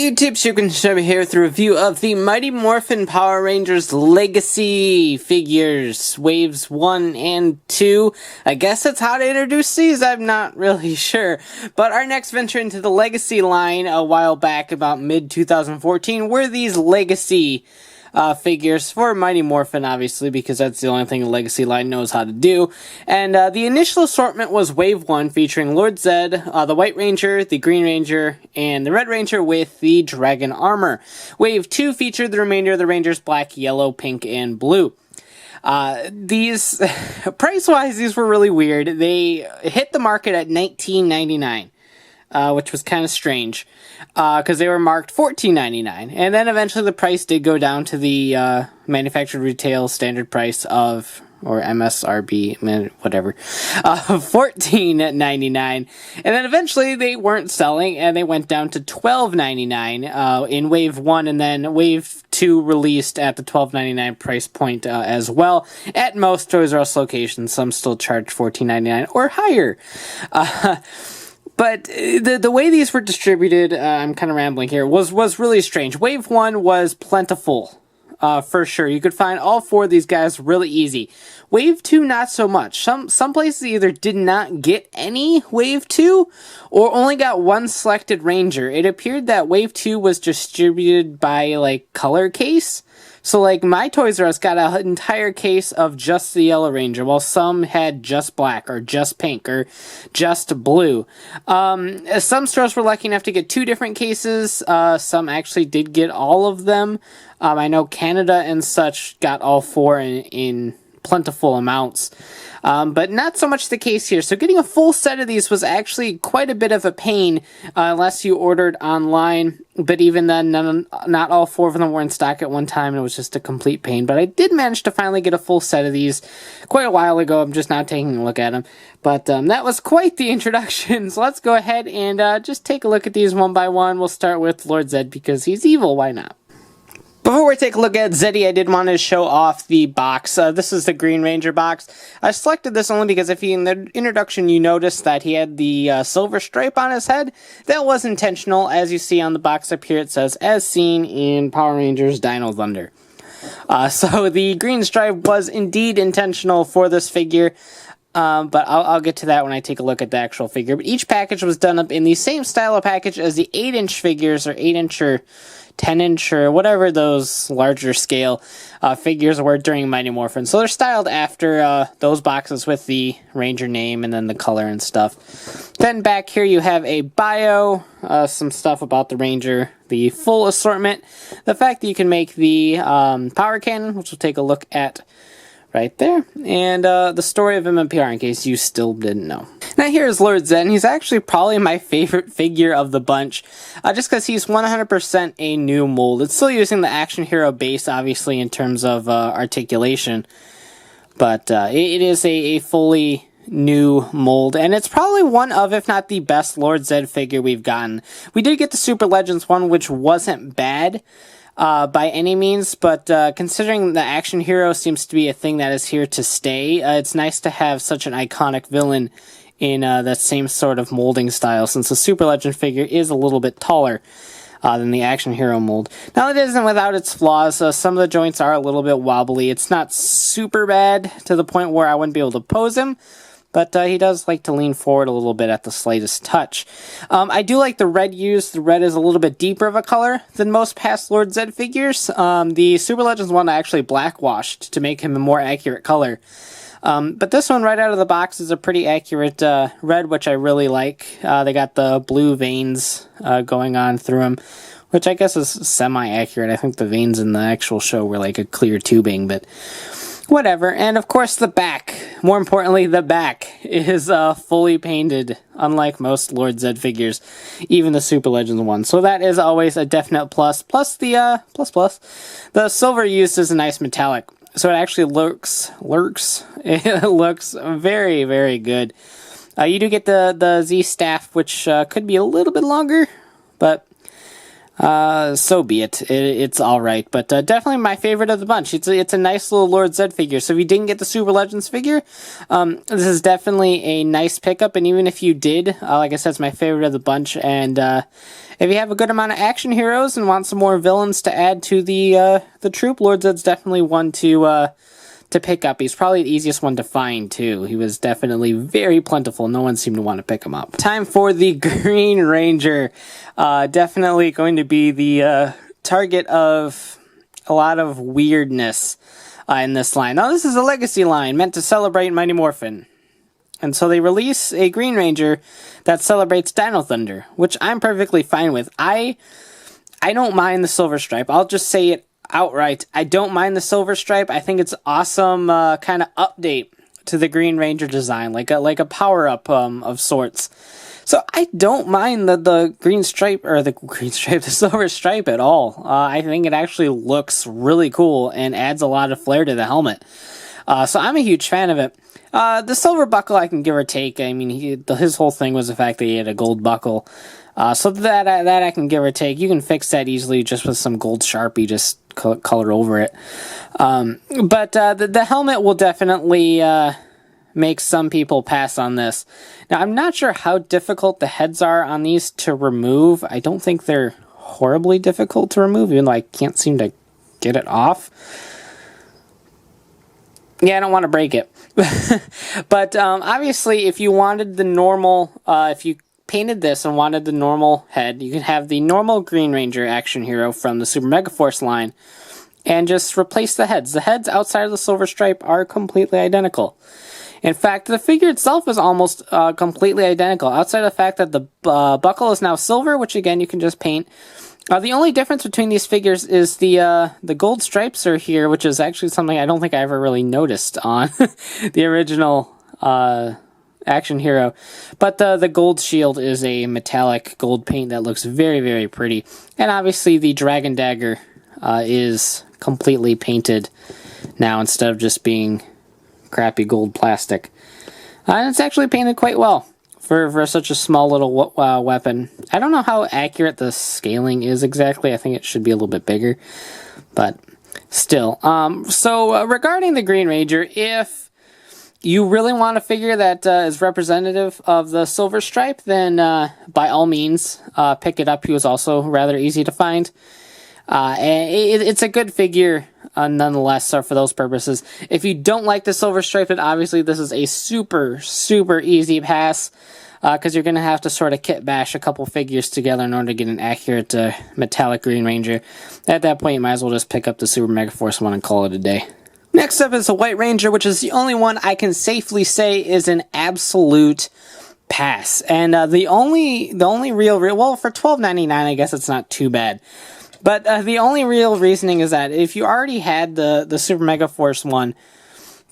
YouTube, Super here with a review of the Mighty Morphin Power Rangers Legacy figures, Waves 1 and 2. I guess that's how to introduce these, I'm not really sure. But our next venture into the Legacy line a while back, about mid-2014, were these Legacy figures for Mighty Morphin, obviously, because that's the only thing the Legacy line knows how to do. And the initial assortment was Wave 1, featuring Lord Zedd, the White Ranger, the Green Ranger, and the Red Ranger with the Dragon Armor. Wave 2 featured the remainder of the Rangers, black, yellow, pink, and blue. These, price-wise, these were really weird. They hit the market at $19.99. Which was kind of strange, because they were marked $14.99, and then eventually the price did go down to the manufactured retail standard price of, or MSRP, whatever, $14.99, and then eventually they weren't selling, and they went down to $12.99 in Wave 1, and then Wave 2 released at the $12.99 price point as well. At most Toys R Us locations, some still charge $14.99 or higher. But the way these were distributed, I'm kind of rambling here, was really strange. Wave 1 was plentiful, for sure. You could find all four of these guys really easy. Wave 2, not so much. Some places either did not get any Wave 2, or only got one selected Ranger. It appeared that Wave 2 was distributed by, like, color case. So, like, my Toys R Us got an entire case of just the Yellow Ranger, while some had just black, or just pink, or just blue. Some stores were lucky enough to get two different cases. Some actually did get all of them. I know Canada and such got all four in plentiful amounts. But not so much the case here. So getting a full set of these was actually quite a bit of a pain, unless you ordered online. But even then, not all four of them were in stock at one time, and it was just a complete pain. But I did manage to finally get a full set of these quite a while ago. I'm just now taking a look at them. But that was quite the introduction. So let's go ahead and just take a look at these one by one. We'll start with Lord Zedd, because he's evil, why not? Before we take a look at Zeddy, I did want to show off the box. This is the Green Ranger box. I selected this only because if you, in the introduction, you noticed that he had the silver stripe on his head. That was intentional. As you see on the box up here, it says, as seen in Power Rangers Dino Thunder. So the green stripe was indeed intentional for this figure. But I'll get to that when I take a look at the actual figure. But each package was done up in the same style of package as the 8-inch figures, or 8-inch or 10-inch or whatever those larger scale figures were during Mighty Morphin. So they're styled after those boxes with the Ranger name and then the color and stuff. Then back here you have a bio, some stuff about the Ranger, the full assortment, the fact that you can make the power cannon, which we'll take a look at right there, and the story of MMPR, in case you still didn't know. Now here's Lord Zedd, and he's actually probably my favorite figure of the bunch, just because he's 100% a new mold. It's still using the Action Hero base, obviously, in terms of articulation, but it is a fully new mold, and it's probably one of, if not the best, Lord Zedd figure we've gotten. We did get the Super Legends one, which wasn't bad, by any means, but considering the Action Hero seems to be a thing that is here to stay, it's nice to have such an iconic villain in that same sort of molding style, since the Super Legend figure is a little bit taller than the Action Hero mold. Now, it isn't without its flaws. Some of the joints are a little bit wobbly. It's not super bad to the point where I wouldn't be able to pose him, but he does like to lean forward a little bit at the slightest touch. I do like the red used. The red is a little bit deeper of a color than most past Lord Zedd figures. The Super Legends one I actually blackwashed to make him a more accurate color. But this one right out of the box is a pretty accurate red, which I really like. They got the blue veins going on through him, which I guess is semi-accurate. I think the veins in the actual show were like a clear tubing, but whatever. And of course the back, more importantly the back, is fully painted, unlike most Lord Zedd figures, even the Super Legends one. So that is always a definite plus. Plus the the silver used is a nice metallic, so it actually it looks very, very good. You do get the Z staff, which could be a little bit longer, but So be it. It's all right, but definitely my favorite of the bunch. It's a nice little Lord Zedd figure. So if you didn't get the Super Legends figure, this is definitely a nice pickup. And even if you did, like I said, it's my favorite of the bunch. And if you have a good amount of action heroes and want some more villains to add to the troop, Lord Zedd's definitely one to pick up. He's probably the easiest one to find, too. He was definitely very plentiful. No one seemed to want to pick him up. Time for the Green Ranger. Definitely going to be the target of a lot of weirdness in this line. Now, this is a legacy line meant to celebrate Mighty Morphin. And so they release a Green Ranger that celebrates Dino Thunder, which I'm perfectly fine with. I don't mind the silver stripe. I'll just say it outright. I don't mind the silver stripe. I think it's awesome kind of update to the Green Ranger design, like a power-up of sorts. So I don't mind the green stripe, or the silver stripe at all. I think it actually looks really cool and adds a lot of flair to the helmet. So I'm a huge fan of it. The silver buckle I can give or take. I mean, his whole thing was the fact that he had a gold buckle. So that I can give or take. You can fix that easily just with some gold Sharpie, just color over it. But the helmet will definitely make some people pass on this. Now, I'm not sure how difficult the heads are on these to remove. I don't think they're horribly difficult to remove, even though I can't seem to get it off. Yeah, I don't want to break it. But obviously, if you wanted the normal, if you painted this and wanted the normal head, you can have the normal Green Ranger action hero from the Super Mega Force line and just replace the heads. The heads outside of the silver stripe are completely identical. In fact, the figure itself is almost completely identical, outside of the fact that the buckle is now silver, which again you can just paint. The only difference between these figures is the gold stripes are here, which is actually something I don't think I ever really noticed on the original action hero. But the gold shield is a metallic gold paint that looks very, very pretty. And obviously the dragon dagger is completely painted now instead of just being crappy gold plastic. And it's actually painted quite well for such a small little weapon. I don't know how accurate the scaling is exactly. I think it should be a little bit bigger, but still. So regarding the Green Ranger, if you really want a figure that is representative of the silver stripe, then by all means pick it up. He was also rather easy to find. And it's a good figure nonetheless, for those purposes. If you don't like the silver stripe, then obviously this is a super, super easy pass, because you're going to have to sort of kit bash a couple figures together in order to get an accurate metallic Green Ranger. At that point, you might as well just pick up the Super Mega Force one and call it a day. Next up is the White Ranger, which is the only one I can safely say is an absolute pass. And the only real, well, for $12.99, I guess it's not too bad. But the only real reasoning is that if you already had the Super Mega Force one,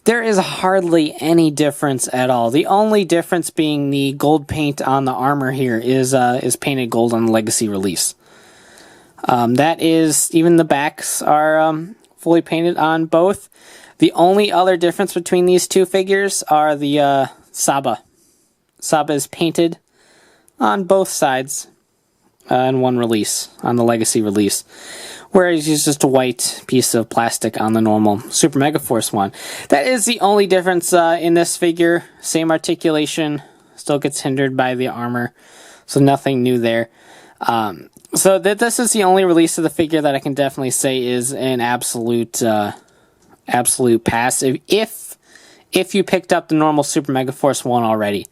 there is hardly any difference at all. The only difference being the gold paint on the armor here is painted gold on the Legacy release. That is, even the backs are fully painted on both. The only other difference between these two figures are the Saba. Saba is painted on both sides. In one release, on the Legacy release, whereas it's just a white piece of plastic on the normal Super Mega Force one. That is the only difference in this figure. Same articulation, still gets hindered by the armor, so nothing new there. So this is the only release of the figure that I can definitely say is an absolute pass. If you picked up the normal Super Mega Force one already.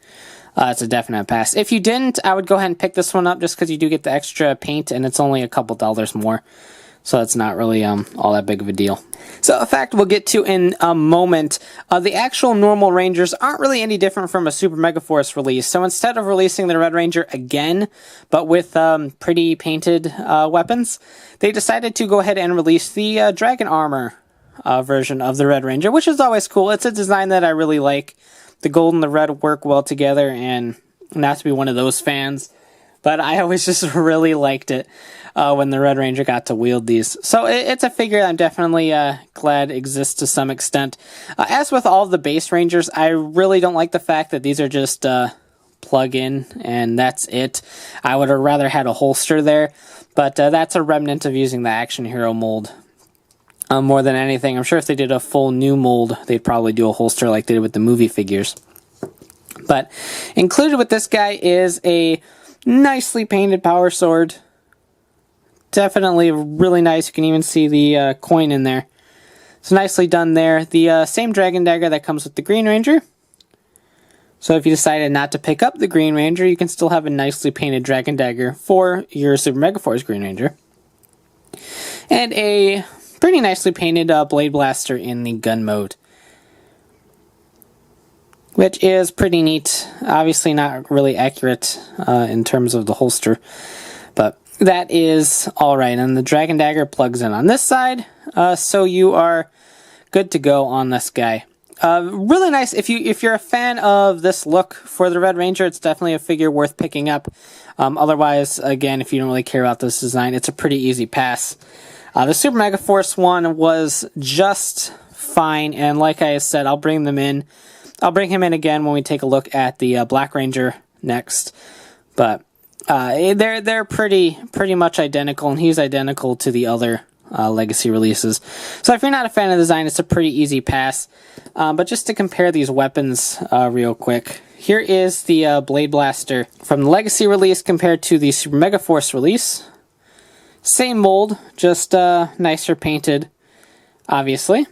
It's a definite pass. If you didn't, I would go ahead and pick this one up just because you do get the extra paint, and it's only a couple dollars more. So it's not really all that big of a deal. So a fact we'll get to in a moment, the actual normal Rangers aren't really any different from a Super Mega Force release. So instead of releasing the Red Ranger again, but with pretty painted weapons, they decided to go ahead and release the Dragon Armor version of the Red Ranger, which is always cool. It's a design that I really like. The gold and the red work well together, and not to be one of those fans, but I always just really liked it when the Red Ranger got to wield these. So it's a figure I'm definitely glad exists to some extent. As with all of the base Rangers, I really don't like the fact that these are just plug in, and that's it. I would have rather had a holster there, but that's a remnant of using the action hero mold. More than anything, I'm sure if they did a full new mold, they'd probably do a holster like they did with the movie figures. But included with this guy is a nicely painted power sword. Definitely really nice. You can even see the coin in there. It's nicely done there. The same dragon dagger that comes with the Green Ranger. So if you decided not to pick up the Green Ranger, you can still have a nicely painted dragon dagger for your Super Mega Force Green Ranger. And a pretty nicely painted Blade Blaster in the gun mode, which is pretty neat. Obviously not really accurate in terms of the holster, but that is alright. And the dragon dagger plugs in on this side, so you are good to go on this guy. Really nice. If you're a fan of this look for the Red Ranger, it's definitely a figure worth picking up. Otherwise, again, if you don't really care about this design, it's a pretty easy pass. The Super Mega Force one was just fine, and like I said, I'll bring them in. I'll bring him in again when we take a look at the Black Ranger next. But they're pretty much identical, and he's identical to the other Legacy releases. So if you're not a fan of the design, it's a pretty easy pass. But just to compare these weapons real quick, here is the Blade Blaster from the Legacy release compared to the Super Mega Force release. Same mold, just nicer painted, obviously.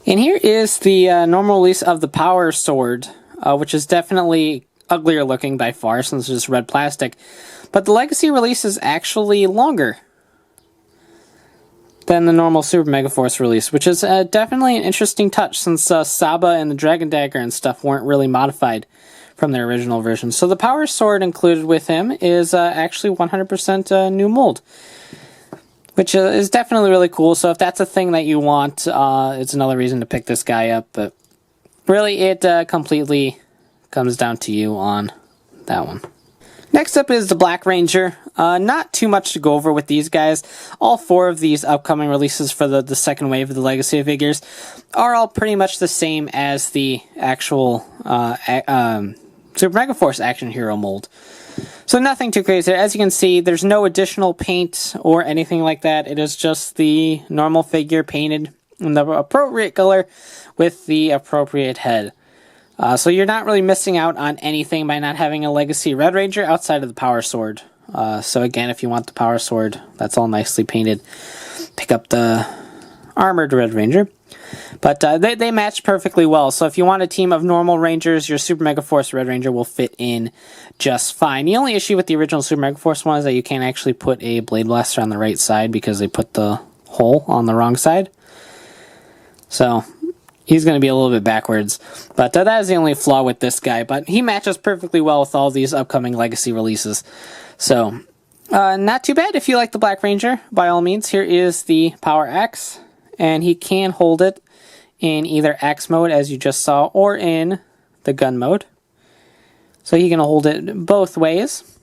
And here is the normal release of the Power Sword, which is definitely uglier looking by far since it's just red plastic. But the Legacy release is actually longer than the normal Super Mega Force release, which is definitely an interesting touch since Saba and the Dragon Dagger and stuff weren't really modified from their original version. So the Power Sword included with him is actually 100% new mold, which is definitely really cool. So if that's a thing that you want, it's another reason to pick this guy up. But really, it completely comes down to you on that one. Next up is the Black Ranger. Not too much to go over with these guys. All four of these upcoming releases for the second wave of the Legacy figures are all pretty much the same as the actual Super Mega Force Action Hero mold. So nothing too crazy there. As you can see, there's no additional paint or anything like that. It is just the normal figure painted in the appropriate color with the appropriate head. So you're not really missing out on anything by not having a Legacy Red Ranger outside of the Power Sword. So again, if you want the Power Sword, that's all nicely painted. Pick up the Armored Red Ranger. But they match perfectly well. So if you want a team of normal Rangers, your Super Mega Force Red Ranger will fit in just fine. The only issue with the original Super Mega Force one is that you can't actually put a Blade Blaster on the right side because they put the hole on the wrong side. So he's going to be a little bit backwards. But that is the only flaw with this guy. But he matches perfectly well with all these upcoming Legacy releases. So not too bad if you like the Black Ranger. By all means, here is the Power Axe. And he can hold it in either axe mode, as you just saw, or in the gun mode. So he can hold it both ways.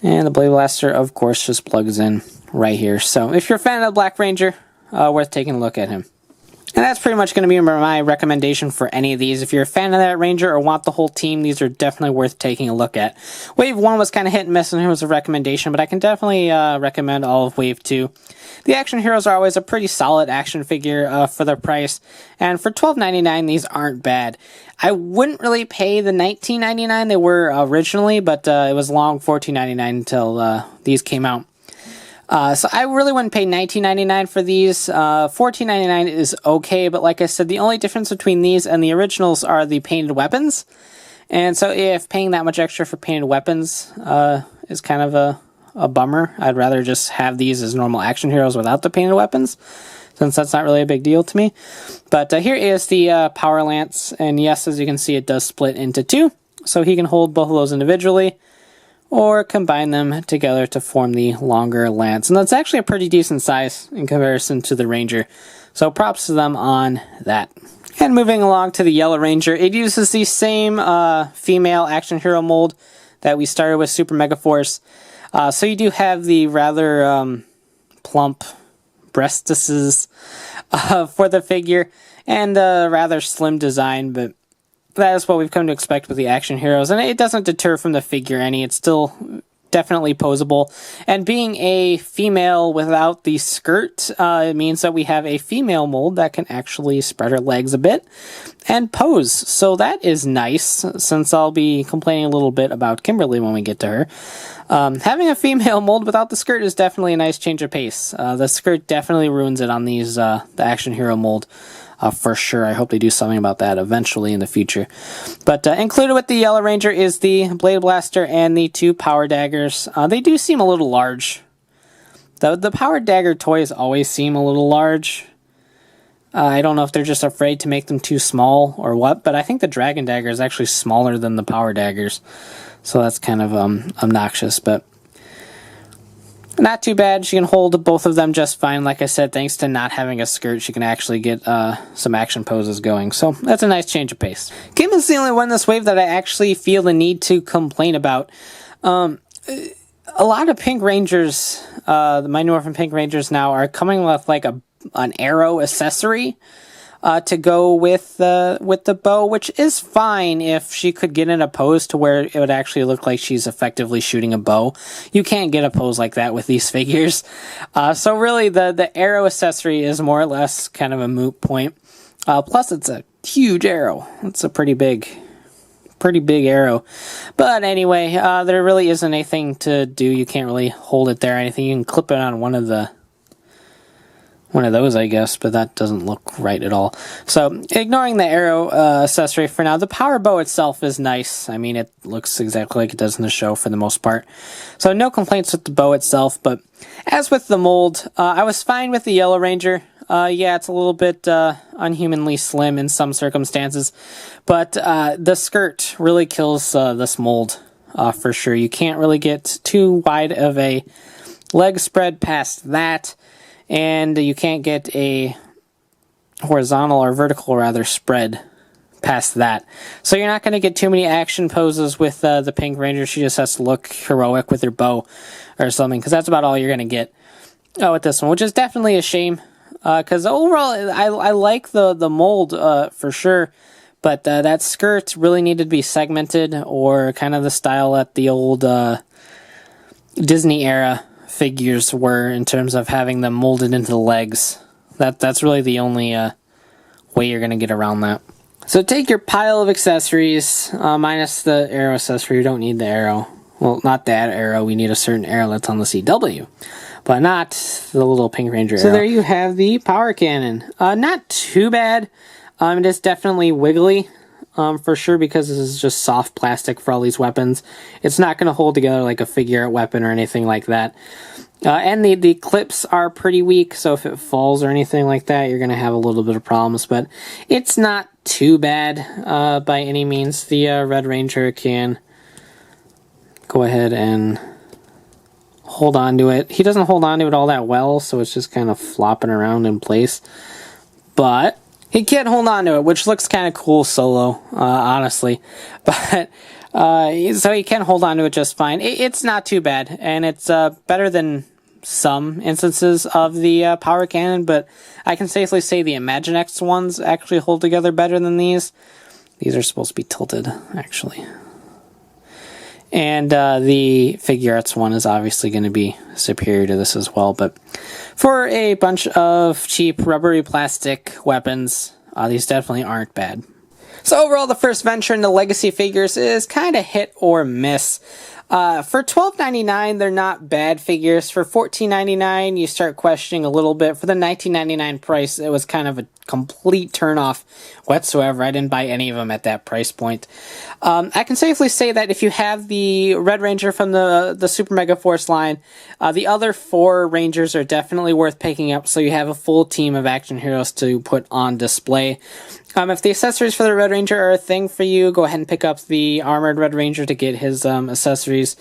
And the Blade Blaster, of course, just plugs in right here. So if you're a fan of the Black Ranger, worth taking a look at him. And that's pretty much going to be my recommendation for any of these. If you're a fan of that Ranger or want the whole team, these are definitely worth taking a look at. Wave 1 was kind of hit and miss, and it was a recommendation, but I can definitely recommend all of Wave 2. The action heroes are always a pretty solid action figure for their price, and for $12.99, these aren't bad. I wouldn't really pay the $19.99 they were originally, but it was long $14.99 until these came out. So I really wouldn't pay $19.99 for these. $14.99 is okay, but like I said, the only difference between these and the originals are the painted weapons. And so if paying that much extra for painted weapons is kind of a bummer, I'd rather just have these as normal action heroes without the painted weapons, since that's not really a big deal to me. But here is the Power Lance, and yes, as you can see, it does split into two, so he can hold both of those individually, or combine them together to form the longer lance. And that's actually a pretty decent size in comparison to the Ranger. So props to them on that. And moving along to the Yellow Ranger, it uses the same female action hero mold that we started with Super Mega Force. So you do have the rather plump breastises for the figure, and a rather slim design, but that is what we've come to expect with the action heroes, and it doesn't deter from the figure any. It's still definitely posable, and being a female without the skirt, it means that we have a female mold that can actually spread her legs a bit and pose. So that is nice, since I'll be complaining a little bit about Kimberly when we get to her. Having a female mold without the skirt is definitely a nice change of pace. The skirt definitely ruins it on these the action hero mold. For sure. I hope they do something about that eventually in the future. But included with the Yellow Ranger is the Blade Blaster and the 2 Power Daggers. They do seem a little large. The Power Dagger toys always seem a little large. I don't know if they're just afraid to make them too small or what, but I think the Dragon Dagger is actually smaller than the Power Daggers. So that's kind of obnoxious, but not too bad. She can hold both of them just fine. Like I said, thanks to not having a skirt, she can actually get some action poses going. So that's a nice change of pace. Kim is the only one in this wave that I actually feel the need to complain about. A lot of Pink Rangers, the Mighty Morphin Pink Rangers now, are coming with like an arrow accessory to go with the bow, which is fine if she could get in a pose to where it would actually look like she's effectively shooting a bow. You can't get a pose like that with these figures. So really the arrow accessory is more or less kind of a moot point. Plus it's a huge arrow. It's a pretty big arrow. But anyway, there really isn't anything to do. You can't really hold it there or anything. You can clip it on one of those, I guess, but that doesn't look right at all. So, ignoring the arrow accessory for now, the power bow itself is nice. I mean, it looks exactly like it does in the show for the most part. So, no complaints with the bow itself, but as with the mold, I was fine with the Yellow Ranger. Yeah, it's a little bit unhumanly slim in some circumstances, but the skirt really kills this mold for sure. You can't really get too wide of a leg spread past that. And you can't get a horizontal or vertical, rather, spread past that. So you're not going to get too many action poses with the Pink Ranger. She just has to look heroic with her bow or something, because that's about all you're going to get with this one, which is definitely a shame. Because overall, I like the mold for sure, but that skirt really needed to be segmented, or kind of the style that the old Disney era figures were, in terms of having them molded into the legs. That's really the only way you're going to get around that. So take your pile of accessories, minus the arrow accessory. You don't need the arrow. Well, not that arrow. We need a certain arrow that's on the CW, but not the little Pink Ranger arrow. So there you have the power cannon. Not too bad. It is definitely wiggly. For sure, because this is just soft plastic for all these weapons. It's not going to hold together like a figure weapon or anything like that. And the clips are pretty weak, so if it falls or anything like that, you're going to have a little bit of problems. But it's not too bad by any means. The Red Ranger can go ahead and hold on to it. He doesn't hold on to it all that well, so it's just kind of flopping around in place. But he can't hold on to it, which looks kind of cool solo, honestly. But so he can hold on to it just fine. It's not too bad, and it's better than some instances of the power cannon, but I can safely say the Imaginext ones actually hold together better than these. These are supposed to be tilted, actually. And the Figure Arts one is obviously going to be superior to this as well. But for a bunch of cheap rubbery plastic weapons, these definitely aren't bad. So overall, the first venture into Legacy figures is kind of hit or miss. For $12.99, they're not bad figures. For $14.99, you start questioning a little bit. For the $19.99 price, it was kind of a complete turnoff whatsoever. I didn't buy any of them at that price point. I can safely say that if you have the Red Ranger from the Super Mega Force line, the other 4 Rangers are definitely worth picking up, so you have a full team of action heroes to put on display. If the accessories for the Red Ranger are a thing for you, go ahead and pick up the Armored Red Ranger to get his accessories.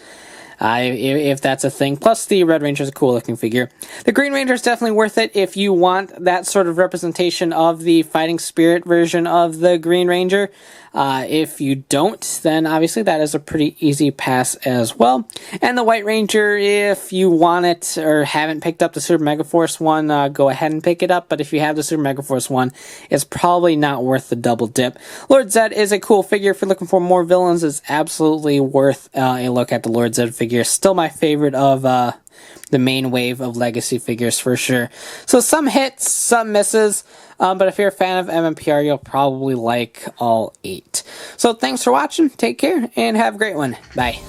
if that's a thing. Plus, the Red Ranger is a cool looking figure. The Green Ranger is definitely worth it if you want that sort of representation of the fighting spirit version of the Green Ranger. If you don't, then obviously that is a pretty easy pass as well. And the White Ranger, if you want it or haven't picked up the Super Mega Force one, go ahead and pick it up. But if you have the Super Mega Force one, it's probably not worth the double dip. Lord Zedd is a cool figure. If you're looking for more villains, it's absolutely worth a look at the Lord Zedd figure. Still my favorite of the main wave of legacy figures for sure. So some hits, some misses, but if you're a fan of MMPR, you'll probably like all 8. So thanks for watching, take care, and have a great one. Bye.